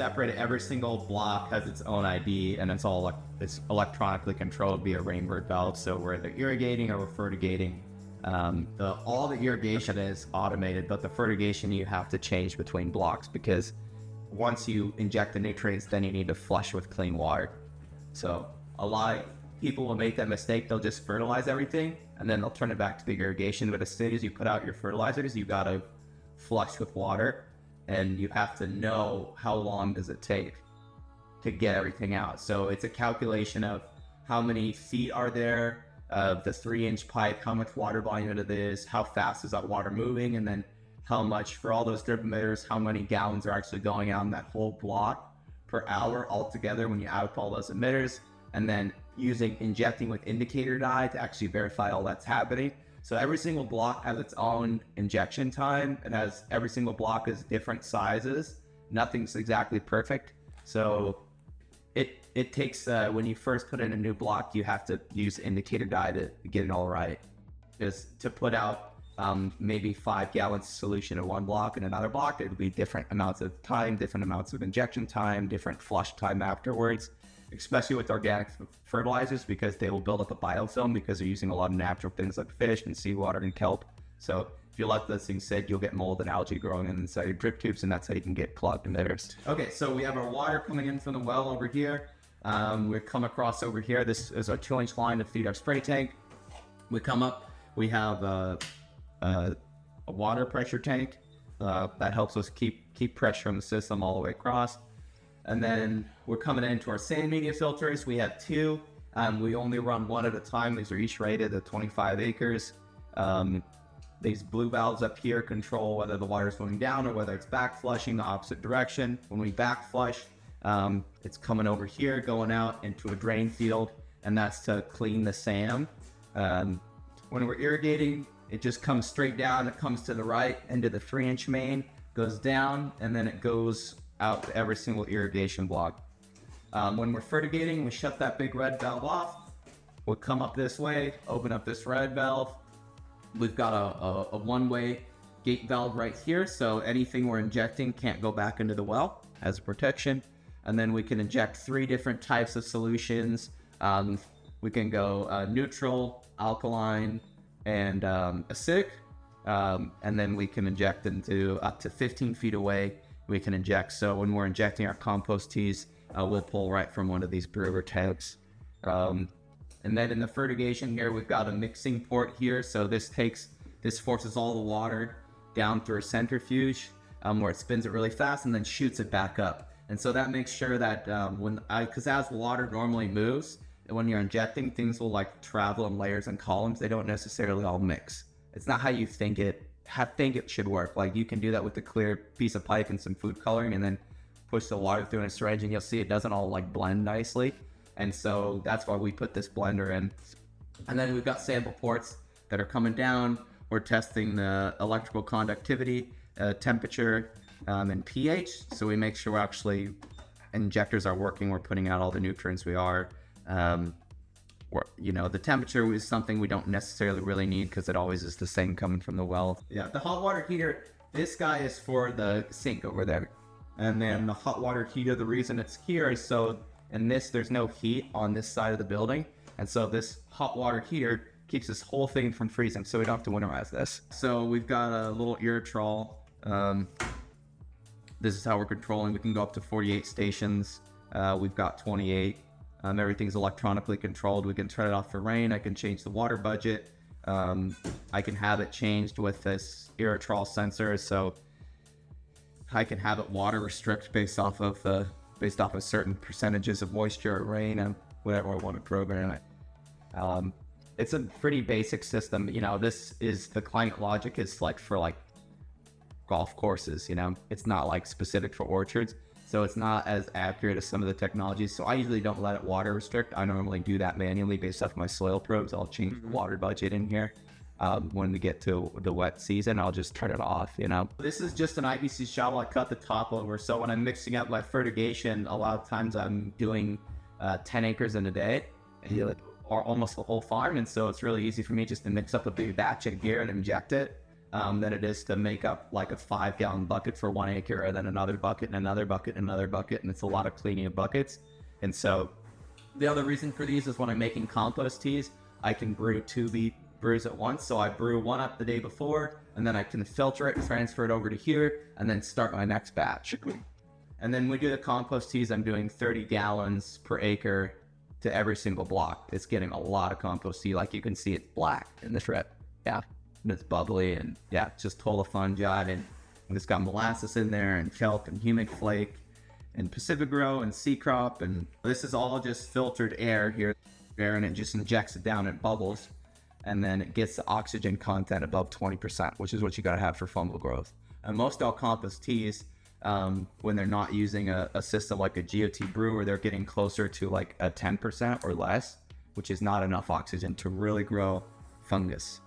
separated. Every single block has its own ID, and it's electronically controlled via rainbird valve. So we're either irrigating or we're fertigating. All the irrigation is automated, but the fertigation you have to change between blocks, because once you inject the nutrients, then you need to flush with clean water. So a lot of people will make that mistake. They'll just fertilize everything and then they'll turn it back to the irrigation. But as soon as you put out your fertilizers, you got to flush with water, and you have to know how long does it take to get everything out. So it's a calculation of how many feet are there of the 3-inch pipe, how much water volume it is, how fast is that water moving, and then how much for all those drip emitters, how many gallons are actually going out in that whole block per hour altogether when you add up all those emitters, and then injecting with indicator dye to actually verify all that's happening. So every single block has its own injection time. Every single block is different sizes. Nothing's exactly perfect. So it takes, when you first put in a new block, you have to use indicator dye to get it all right. Just to put out maybe 5 gallons solution in one block, and another block, it would be different amounts of time, different amounts of injection time, different flush time afterwards, especially with organic fertilizers, because they will build up a biofilm because they're using a lot of natural things like fish and seawater and kelp. So if you let those things sit, you'll get mold and algae growing inside your drip tubes, and that's how you can get clogged emitters. Okay, so we have our water coming in from the well over here. We come across over here. This is our 2-inch line to feed our spray tank. We come up, we have a water pressure tank that helps us keep pressure in the system all the way across. And then we're coming into our sand media filters. We have 2. We only run 1 at a time. These are each rated at 25 acres. These blue valves up here control whether the water is going down or whether it's back flushing the opposite direction. When we back flush, it's coming over here, going out into a drain field, and that's to clean the sand. When we're irrigating, it just comes straight down. It comes to the right into the 3-inch main, goes down, and then it goes out to every single irrigation block. When we're fertigating, we shut that big red valve off. We'll come up this way, open up this red valve. We've got a one-way gate valve right here, so anything we're injecting can't go back into the well as protection. And then we can inject 3 different types of solutions. We can go neutral, alkaline, and acidic. And then we can inject into up to 15 feet away. We can inject. So when we're injecting our compost teas, we'll pull right from one of these Berger tanks. And then in the fertigation here, we've got a mixing port here. So this forces all the water down through a centrifuge where it spins it really fast and then shoots it back up. And so that makes sure that because as water normally moves, when you're injecting, things will like travel in layers and columns. They don't necessarily all mix. It's not how you think it should work. Like you can do that with a clear piece of pipe and some food coloring and then push the water through in a syringe, and you'll see it doesn't all like blend nicely. And so that's why we put this blender in. And then we've got sample ports that are coming down. We're testing the electrical conductivity, temperature, and pH. So we make sure injectors are working. We're putting out all the nutrients we are. The temperature is something we don't necessarily really need because it always is the same coming from the well. Yeah, the hot water heater, this guy is for the sink over there. And then the hot water heater, the reason it's here is so there's no heat on this side of the building. And so this hot water heater keeps this whole thing from freezing, so we don't have to winterize this. So we've got a little Irritrol. This is how we're controlling. We can go up to 48 stations. We've got 28. Everything's electronically controlled. We can turn it off for rain. I can change the water budget. I can have it changed with this Irritrol sensor, so I can have it water restrict based off of certain percentages of moisture or rain and whatever I want to program it. It's a pretty basic system. This is the climate logic is like for golf courses. It's not like specific for orchards, so it's not as accurate as some of the technologies. So I usually don't let it water restrict. I normally do that manually based off my soil probes. I'll change the water budget in here. When we get to the wet season, I'll just turn it off, This is just an IBC shovel. I cut the top over. So when I'm mixing up my fertigation, a lot of times I'm doing 10 acres in a day, or almost the whole farm. And so it's really easy for me just to mix up a big batch in here and inject it. than it is to make up like a 5-gallon bucket for 1 acre, and then another bucket and another bucket and another bucket. And it's a lot of cleaning of buckets. And so the other reason for these is when I'm making compost teas, I can brew 2 brews at once. So I brew one up the day before, and then I can filter it, transfer it over to here, and then start my next batch. And then we do the compost teas, I'm doing 30 gallons per acre to every single block. It's getting a lot of compost tea. Like you can see, it's black in the strip. Yeah, and it's bubbly, and yeah, it's just total fungi. And it's got molasses in there, and kelp, and humic flake, and Pacific Grow, and sea crop. And this is all just filtered air here, and it just injects it down, it bubbles, and then it gets the oxygen content above 20%, which is what you gotta have for fungal growth. And most all compost teas, when they're not using a system like a GOT brewer, they're getting closer to like a 10% or less, which is not enough oxygen to really grow fungus.